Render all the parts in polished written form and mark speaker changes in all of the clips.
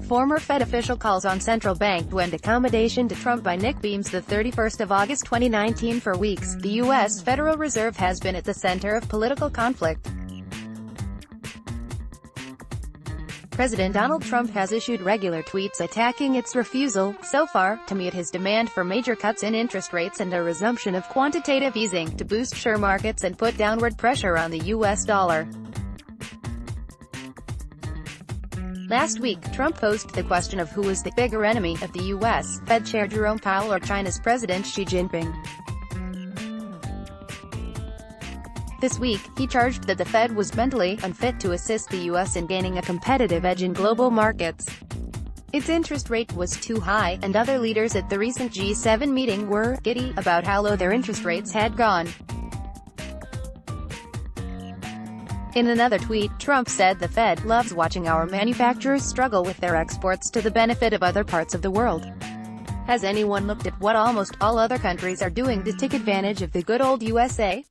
Speaker 1: Former Fed official calls on central bank to end accommodation to Trump by Nick Beams. The 31st of August 2019. For weeks, the U.S. Federal Reserve has been at the center of political conflict. President Donald Trump has issued regular tweets attacking its refusal, so far, to meet his demand for major cuts in interest rates and a resumption of quantitative easing, to boost share markets and put downward pressure on the U.S. dollar. Last week, Trump posed the question of who was the bigger enemy of the U.S., Fed Chair Jerome Powell or China's President Xi Jinping. This week, he charged that the Fed was mentally unfit to assist the U.S. in gaining a competitive edge in global markets. Its interest rate was too high, and other leaders at the recent G7 meeting were giddy about how low their interest rates had gone. In another tweet, Trump said the Fed loves watching our manufacturers struggle with their exports to the benefit of other parts of the world. Has anyone looked at what almost all other countries are doing to take advantage of the good old USA?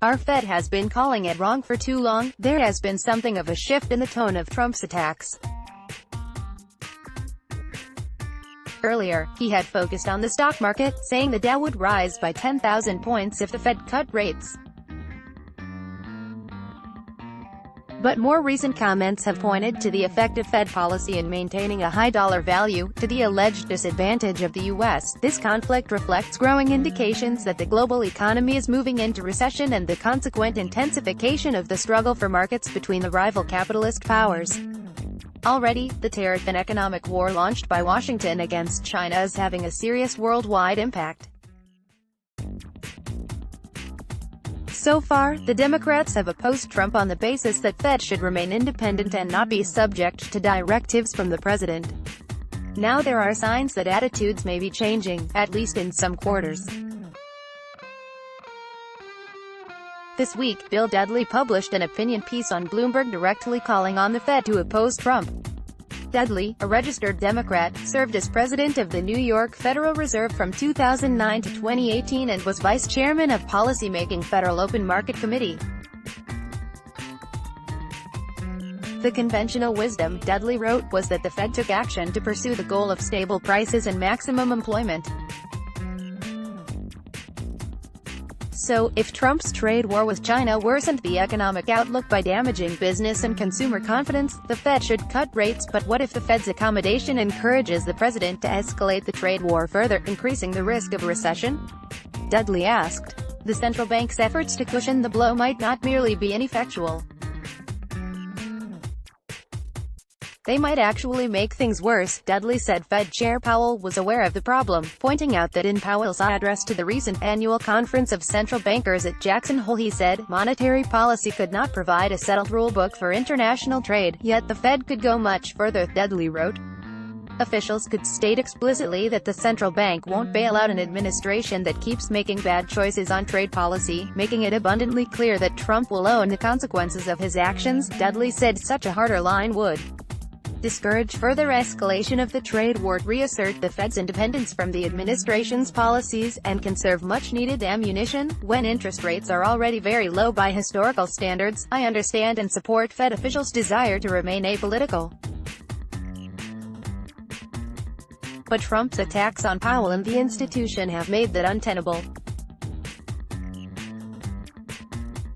Speaker 1: Our Fed has been calling it wrong for too long. There has been something of a shift in the tone of Trump's attacks. Earlier, he had focused on the stock market, saying the Dow would rise by 10,000 points if the Fed cut rates. But more recent comments have pointed to the effective Fed policy in maintaining a high dollar value, to the alleged disadvantage of the U.S. This conflict reflects growing indications that the global economy is moving into recession and the consequent intensification of the struggle for markets between the rival capitalist powers. Already, the tariff and economic war launched by Washington against China is having a serious worldwide impact. So far, the Democrats have opposed Trump on the basis that Fed should remain independent and not be subject to directives from the president. Now there are signs that attitudes may be changing, at least in some quarters. This week, Bill Dudley published an opinion piece on Bloomberg directly calling on the Fed to oppose Trump. Dudley, a registered Democrat, served as president of the New York Federal Reserve from 2009 to 2018 and was vice chairman of policymaking Federal Open Market Committee. The conventional wisdom, Dudley wrote, was that the Fed took action to pursue the goal of stable prices and maximum employment. So, if Trump's trade war with China worsened the economic outlook by damaging business and consumer confidence, the Fed should cut rates. But what if the Fed's accommodation encourages the president to escalate the trade war further, increasing the risk of a recession? Dudley asked. The central bank's efforts to cushion the blow might not merely be ineffectual. They might actually make things worse, Dudley said. Fed Chair Powell was aware of the problem, pointing out that in Powell's address to the recent annual conference of central bankers at Jackson Hole he said, monetary policy could not provide a settled rulebook for international trade, yet the Fed could go much further, Dudley wrote. Officials could state explicitly that the central bank won't bail out an administration that keeps making bad choices on trade policy, making it abundantly clear that Trump will own the consequences of his actions. Dudley said such a harder line would discourage further escalation of the trade war, reassert the Fed's independence from the administration's policies, and conserve much-needed ammunition. When interest rates are already very low by historical standards, I understand and support Fed officials' desire to remain apolitical. But Trump's attacks on Powell and the institution have made that untenable.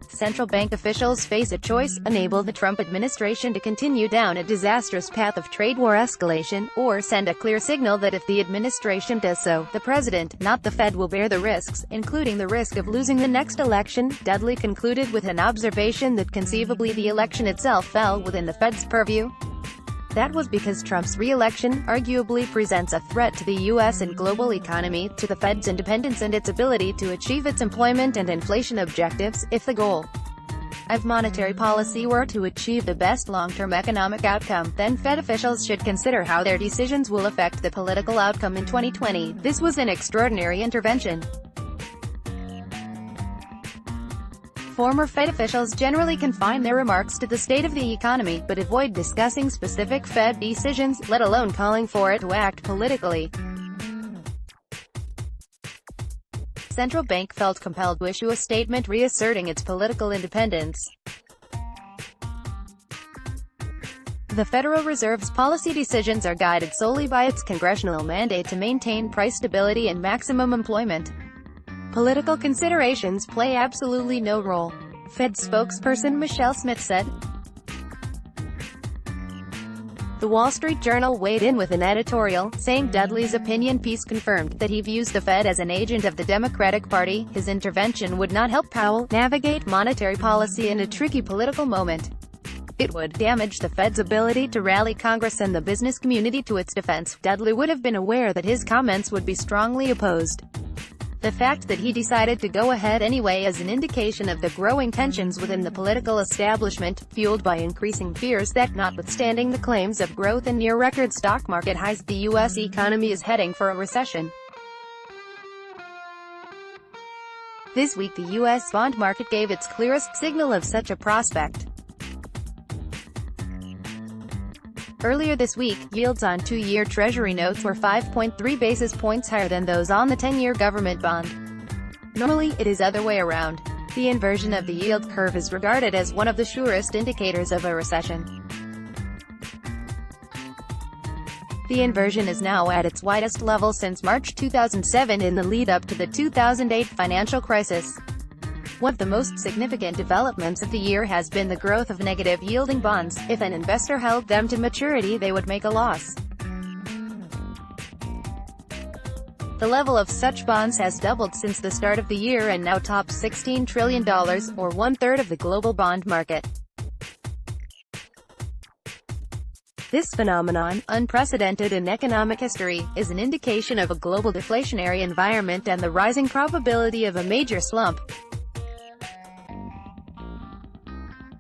Speaker 1: Central bank officials face a choice: enable the Trump administration to continue down a disastrous path of trade war escalation, or send a clear signal that if the administration does so, the president, not the Fed, will bear the risks, including the risk of losing the next election. Dudley concluded with an observation that conceivably the election itself fell within the Fed's purview. That was because Trump's re-election arguably presents a threat to the U.S. and global economy, to the Fed's independence and its ability to achieve its employment and inflation objectives. If the goal of monetary policy were to achieve the best long-term economic outcome, then Fed officials should consider how their decisions will affect the political outcome in 2020. This was an extraordinary intervention. Former Fed officials generally confine their remarks to the state of the economy, but avoid discussing specific Fed decisions, let alone calling for it to act politically. Central bank felt compelled to issue a statement reasserting its political independence. The Federal Reserve's policy decisions are guided solely by its congressional mandate to maintain price stability and maximum employment. Political considerations play absolutely no role, Fed spokesperson Michelle Smith said. The Wall Street Journal weighed in with an editorial, saying Dudley's opinion piece confirmed that he views the Fed as an agent of the Democratic Party. His intervention would not help Powell navigate monetary policy in a tricky political moment. It would damage the Fed's ability to rally Congress and the business community to its defense. Dudley would have been aware that his comments would be strongly opposed. The fact that he decided to go ahead anyway is an indication of the growing tensions within the political establishment, fueled by increasing fears that, notwithstanding the claims of growth and near-record stock market highs, the U.S. economy is heading for a recession. This week the U.S. bond market gave its clearest signal of such a prospect. Earlier this week, yields on 2-year Treasury notes were 5.3 basis points higher than those on the 10-year government bond. Normally, it is other way around. The inversion of the yield curve is regarded as one of the surest indicators of a recession. The inversion is now at its widest level since March 2007 in the lead-up to the 2008 financial crisis. One of the most significant developments of the year has been the growth of negative-yielding bonds. If an investor held them to maturity, they would make a loss. The level of such bonds has doubled since the start of the year and now tops $16 trillion, or one-third of the global bond market. This phenomenon, unprecedented in economic history, is an indication of a global deflationary environment and the rising probability of a major slump.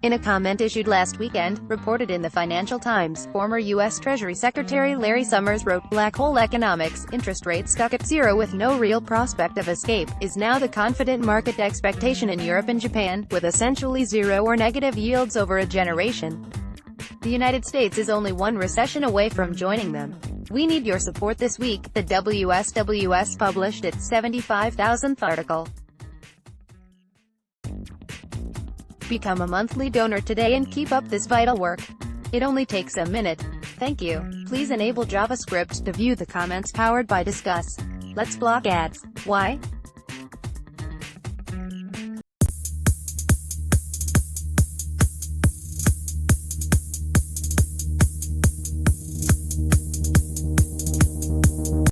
Speaker 1: In a comment issued last weekend, reported in the Financial Times, former U.S. Treasury Secretary Larry Summers wrote, "Black hole economics, interest rates stuck at zero with no real prospect of escape, is now the confident market expectation in Europe and Japan, with essentially zero or negative yields over a generation. The United States is only one recession away from joining them. We need your support this week," the WSWS published its 75,000th article. Become a monthly donor today and keep up this vital work. It only takes a minute. Thank you. Please enable JavaScript to view the comments powered by Discuss. Let's block ads. Why?